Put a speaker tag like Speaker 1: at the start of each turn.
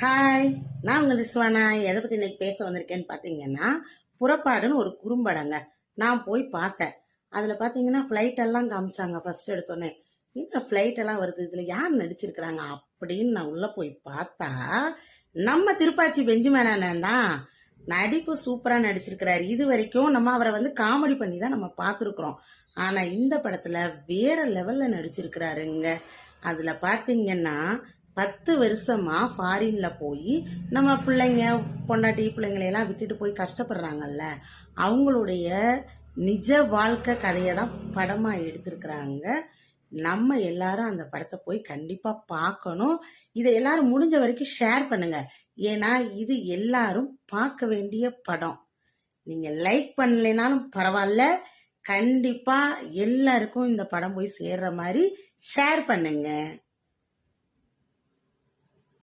Speaker 1: Hi, நான் உங்கள் ரிஸ்வானா. எதை பற்றி இன்னைக்கு பேச வந்திருக்கேன்னு பார்த்தீங்கன்னா, புறப்பாடுன்னு ஒரு குறும்படங்க. நான் போய் பார்த்தேன். அதில் பார்த்தீங்கன்னா ஃப்ளைட்டெல்லாம் காமிச்சாங்க ஃபர்ஸ்ட் எடுத்தோடனே. என்ன ஃப்ளைட்டெல்லாம் வருது, இதில் யார் நடிச்சிருக்கிறாங்க அப்படின்னு நான் உள்ளே போய் பார்த்தா, நம்ம திருப்பாச்சி பெஞ்சமின் அண்ணன் தான். நடிப்பு சூப்பராக நடிச்சிருக்கிறாரு. இது வரைக்கும் நம்ம அவரை காமெடி பண்ணி தான் நம்ம பார்த்துருக்குறோம். ஆனால் இந்த படத்தில் வேற லெவலில் நடிச்சிருக்கிறாருங்க. அதில் பார்த்தீங்கன்னா 10 வருஷமா ஃபாரின்ல போய் நம்ம பிள்ளைங்க பொண்டாட்டி பிள்ளைங்களையெல்லாம் விட்டுட்டு போய் கஷ்டப்படுறாங்கல்ல, அவங்களுடைய நிஜ வாழ்க்கை கதையை தான் படமாக எடுத்திருக்கிறாங்க. நம்ம எல்லாரும் அந்த படத்தை போய் கண்டிப்பாக பார்க்கணும். இதை எல்லாரும் முடிஞ்ச வரைக்கும் ஷேர் பண்ணுங்க. ஏன்னா இது எல்லாரும் பார்க்க வேண்டிய படம். நீங்கள் லைக் பண்ணலைனாலும் பரவாயில்ல, கண்டிப்பாக எல்லாருக்கும் இந்த படம் போய் சேர்ற மாதிரி ஷேர் பண்ணுங்க.